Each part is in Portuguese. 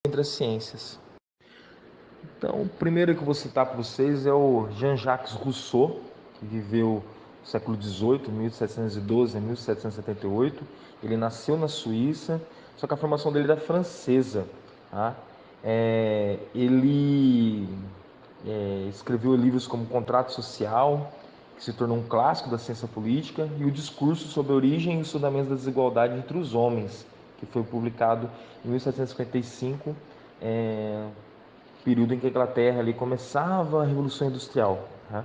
entre as ciências. Então, o primeiro que eu vou citar para vocês é o Jean-Jacques Rousseau, que viveu no século XVIII, 1712 a 1778. Ele nasceu na Suíça, só que a formação dele era francesa. Tá? Ele escreveu livros como Contrato Social, que se tornou um clássico da ciência política, e o Discurso sobre a Origem e os Fundamentos da Desigualdade entre os Homens, que foi publicado em 1755, período em que a Inglaterra ali começava a Revolução Industrial. Tá?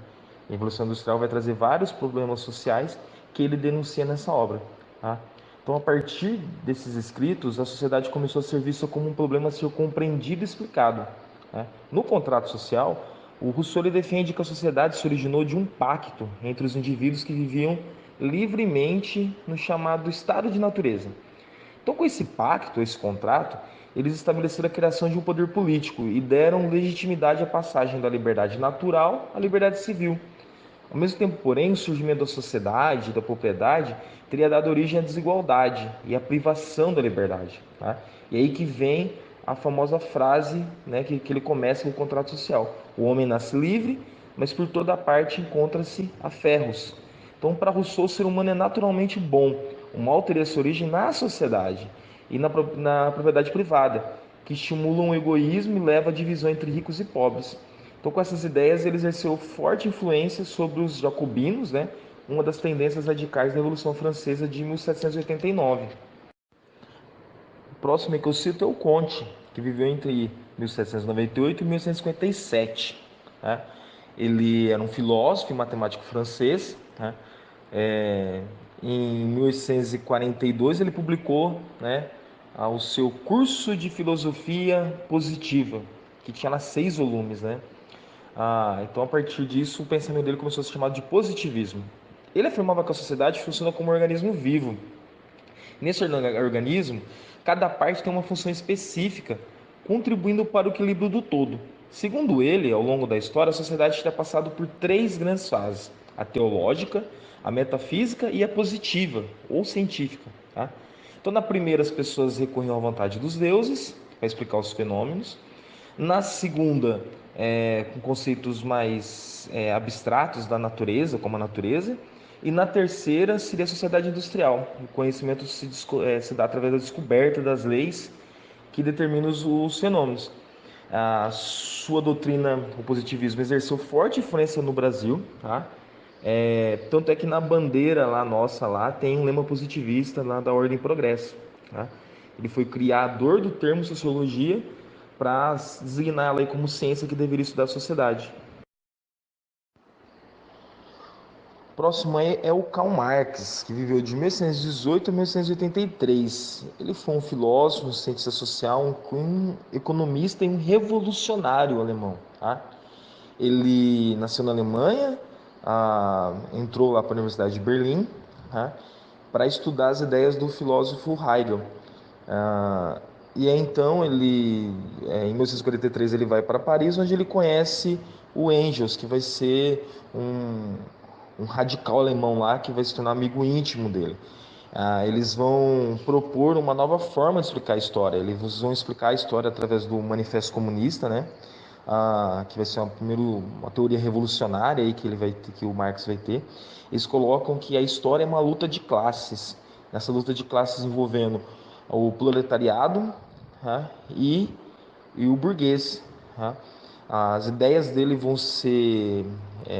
A Revolução Industrial vai trazer vários problemas sociais que ele denuncia nessa obra. Tá? Então, a partir desses escritos, a sociedade começou a ser vista como um problema a ser compreendido e explicado. Tá? No contrato social, o Rousseau defende que a sociedade se originou de um pacto entre os indivíduos que viviam livremente no chamado estado de natureza. Então, com esse pacto, esse contrato, eles estabeleceram a criação de um poder político e deram legitimidade à passagem da liberdade natural à liberdade civil. Ao mesmo tempo, porém, o surgimento da sociedade e da propriedade teria dado origem à desigualdade e à privação da liberdade. Tá? E aí que vem a famosa frase, né, que ele começa com o contrato social. O homem nasce livre, mas por toda parte encontra-se a ferros. Então, para Rousseau, o ser humano é naturalmente bom. O mal teria sua origem na sociedade e na propriedade privada, que estimulam o egoísmo e leva à divisão entre ricos e pobres. Então, com essas ideias, ele exerceu forte influência sobre os jacobinos, né? Uma das tendências radicais da Revolução Francesa de 1789. O próximo que eu cito é o Comte, que viveu entre 1798 e 1857. Né? Ele era um filósofo e matemático francês. Né? Em 1842, ele publicou, né, o seu Curso de Filosofia Positiva, que tinha lá 6 volumes, né? Então, a partir disso, o pensamento dele começou a ser chamado de positivismo. Ele afirmava que a sociedade funciona como um organismo vivo. Nesse organismo, cada parte tem uma função específica, contribuindo para o equilíbrio do todo. Segundo ele, ao longo da história, a sociedade tem passado por 3 grandes fases: a teológica, a metafísica e a positiva, ou científica. Tá? Então, na primeira, as pessoas recorriam à vontade dos deuses para explicar os fenômenos. Na segunda, com conceitos mais abstratos da natureza, como a natureza. E na terceira seria a sociedade industrial. O conhecimento se dá através da descoberta das leis que determinam os fenômenos. A sua doutrina, o positivismo, exerceu forte influência no Brasil, tá? Tanto é que na bandeira lá nossa lá tem um lema positivista lá da Ordem e Progresso, tá? Ele foi criador do termo sociologia para designar ela aí como ciência que deveria estudar a sociedade. O próximo aí é o Karl Marx, que viveu de 1818 a 1883. Ele foi um filósofo, um cientista social, um economista e um revolucionário alemão. Tá? Ele nasceu na Alemanha, entrou lá para a Universidade de Berlim, tá? Para estudar as ideias do filósofo Hegel. E aí, então em 1843 ele vai para Paris, onde ele conhece o Engels, que vai ser um radical alemão lá, que vai se tornar amigo íntimo dele. Eles vão propor uma nova forma de explicar a história. Eles vão explicar a história através do Manifesto Comunista, né? Que vai ser uma teoria revolucionária aí que o Marx vai ter. Eles colocam que a história é uma luta de classes. Nessa luta de classes envolvendo o proletariado, tá? e o burguês. Tá? As ideias dele vão ser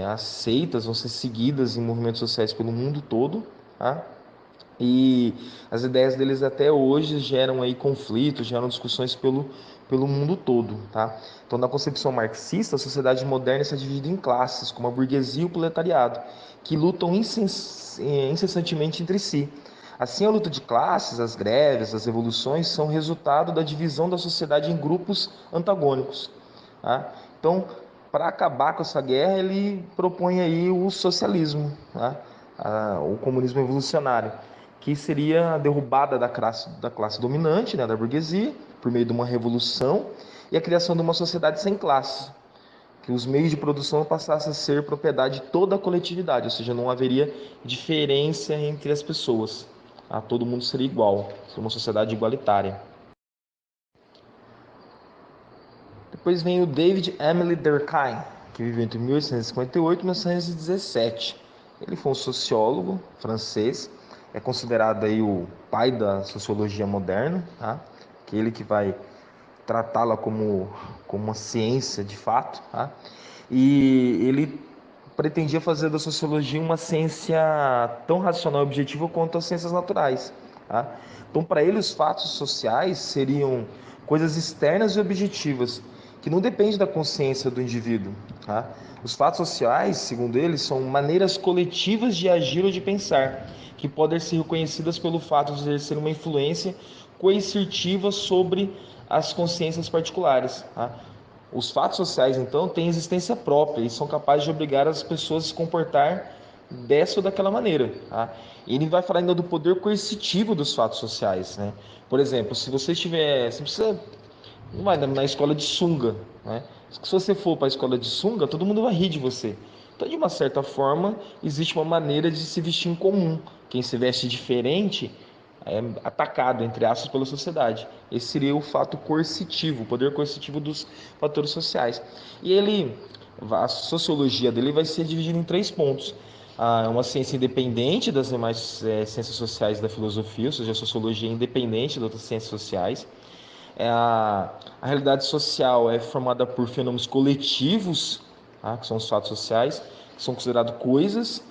aceitas, vão ser seguidas em movimentos sociais pelo mundo todo. Tá? E as ideias deles até hoje geram aí conflitos, geram discussões pelo mundo todo, tá? Então, na concepção marxista, a sociedade moderna está dividida em classes, como a burguesia e o proletariado, que lutam incessantemente entre si. Assim, a luta de classes, as greves, as revoluções são resultado da divisão da sociedade em grupos antagônicos, tá? Então, para acabar com essa guerra, ele propõe aí o socialismo, tá? O comunismo evolucionário, que seria a derrubada da classe dominante, né, da burguesia, por meio de uma revolução, e a criação de uma sociedade sem classe, que os meios de produção passassem a ser propriedade de toda a coletividade, ou seja, não haveria diferença entre as pessoas. Todo mundo seria igual, seria uma sociedade igualitária. Depois vem o David Emile Durkheim, que viveu entre 1858 e 1917. Ele foi um sociólogo francês, é considerado aí o pai da sociologia moderna, tá? Aquele que vai tratá-la como uma ciência de fato, tá? E ele pretendia fazer da sociologia uma ciência tão racional e objetiva quanto as ciências naturais, tá? Então, para ele, os fatos sociais seriam coisas externas e objetivas, que não dependem da consciência do indivíduo, tá? Os fatos sociais, segundo ele, são maneiras coletivas de agir ou de pensar, que podem ser reconhecidas pelo fato de exercer uma influência coercitiva sobre as consciências particulares, tá? Os fatos sociais, então, têm existência própria e são capazes de obrigar as pessoas a se comportar dessa ou daquela maneira, tá? E ele vai falar ainda do poder coercitivo dos fatos sociais, né? Por exemplo, se você estiver, você precisa, não vai na escola de sunga, né? Se você for para a escola de sunga, todo mundo vai rir de você. Então, de uma certa forma, existe uma maneira de se vestir em comum. Quem se veste diferente é atacado, entre aspas, pela sociedade. Esse seria o fato coercitivo, o poder coercitivo dos fatores sociais. E ele, a sociologia dele vai ser dividida em três pontos. É uma ciência independente das demais ciências sociais da filosofia, ou seja, a sociologia é independente das outras ciências sociais. A realidade social é formada por fenômenos coletivos, tá? Que são os fatos sociais, que são considerados coisas.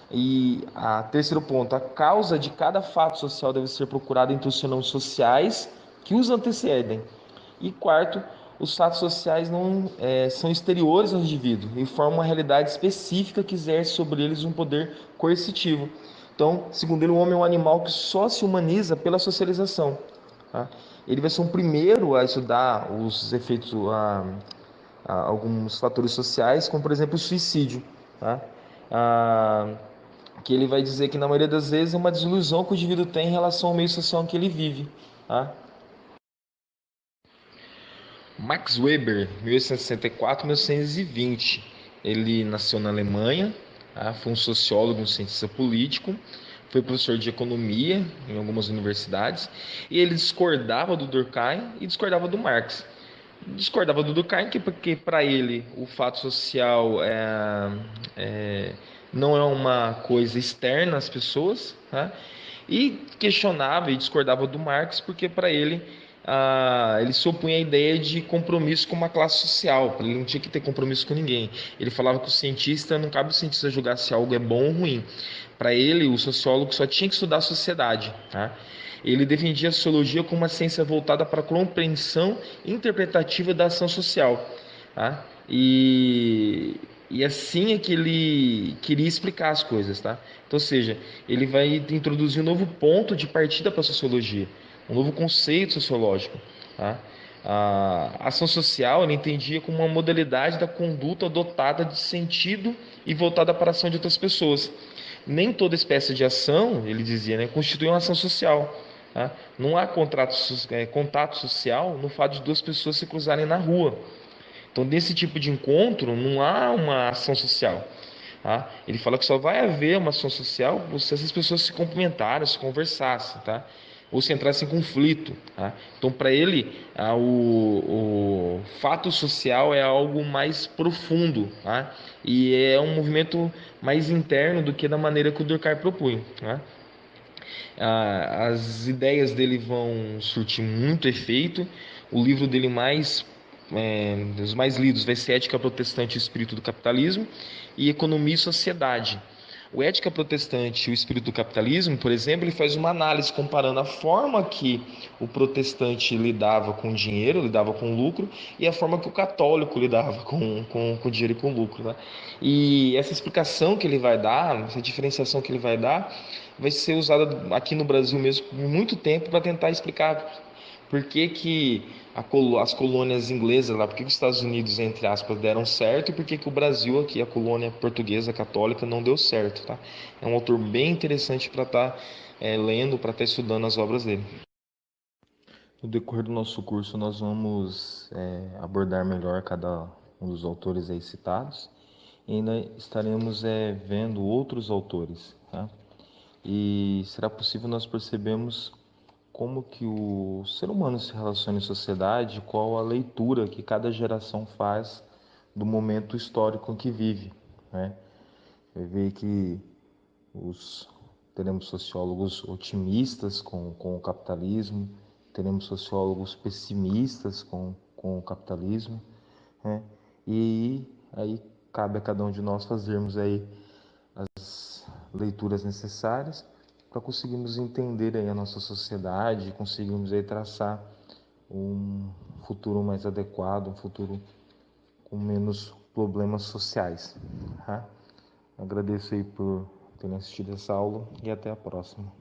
E a terceiro ponto, a causa de cada fato social deve ser procurada entre os fenômenos sociais que os antecedem. E quarto, os fatos sociais não são exteriores ao indivíduo e formam uma realidade específica que exerce sobre eles um poder coercitivo. Então, segundo ele, o homem é um animal que só se humaniza pela socialização, tá? Ele vai ser o primeiro a estudar os efeitos, alguns fatores sociais, como por exemplo o suicídio, tá? Ah, que ele vai dizer que na maioria das vezes é uma desilusão que o indivíduo tem em relação ao meio social em que ele vive, tá? Max Weber, 1864-1920. Ele nasceu na Alemanha, tá? Foi um sociólogo, um cientista político, foi professor de economia em algumas universidades, e ele discordava do Durkheim e discordava do Marx. Discordava do Durkheim porque para ele o fato social não é uma coisa externa às pessoas, tá? E questionava e discordava do Marx porque para ele ele se opunha à ideia de compromisso com uma classe social. Ele não tinha que ter compromisso com ninguém. Ele falava que o cientista, não cabe o cientista julgar se algo é bom ou ruim. Para ele, o sociólogo só tinha que estudar a sociedade, tá? Ele defendia a sociologia como uma ciência voltada para a compreensão interpretativa da ação social, tá? E assim é que ele queria explicar as coisas, tá? Então, ou seja, ele vai introduzir um novo ponto de partida para a sociologia, um novo conceito sociológico, tá? A ação social ele entendia como uma modalidade da conduta dotada de sentido e voltada para a ação de outras pessoas. Nem toda espécie de ação, ele dizia, né, constitui uma ação social, tá? Não há contato social no fato de duas pessoas se cruzarem na rua. Então, nesse tipo de encontro, não há uma ação social, tá? Ele fala que só vai haver uma ação social se essas pessoas se cumprimentaram, se conversassem, tá? Ou se entrassem em conflito, tá? Então, para ele, o fato social é algo mais profundo, tá? E é um movimento mais interno do que da maneira que o Durkheim propunha, tá? As ideias dele vão surtir muito efeito. O livro dele dos mais lidos vai ser Ética Protestante e o Espírito do Capitalismo e Economia e Sociedade. O Ética Protestante e o Espírito do Capitalismo, por exemplo, ele faz uma análise comparando a forma que o protestante lidava com dinheiro, lidava com lucro, e a forma que o católico lidava com dinheiro e com lucro, né? E essa explicação que ele vai dar, essa diferenciação que ele vai ser usada aqui no Brasil mesmo por muito tempo para tentar explicar por que que as colônias inglesas lá, por que os Estados Unidos, entre aspas, deram certo e por que que o Brasil aqui, a colônia portuguesa católica, não deu certo, tá? É um autor bem interessante para estar lendo, para estar estudando as obras dele. No decorrer do nosso curso, nós vamos abordar melhor cada um dos autores aí citados e ainda estaremos vendo outros autores, tá? E será possível nós percebemos como que o ser humano se relaciona em sociedade, qual a leitura que cada geração faz do momento histórico em que vive, né? Vai ver que os, teremos sociólogos otimistas com o capitalismo, teremos sociólogos pessimistas com o capitalismo, né? E aí cabe a cada um de nós fazermos aí as leituras necessárias para conseguirmos entender aí a nossa sociedade, conseguirmos aí traçar um futuro mais adequado, um futuro com menos problemas sociais, tá? Agradeço aí por terem assistido essa aula e até a próxima.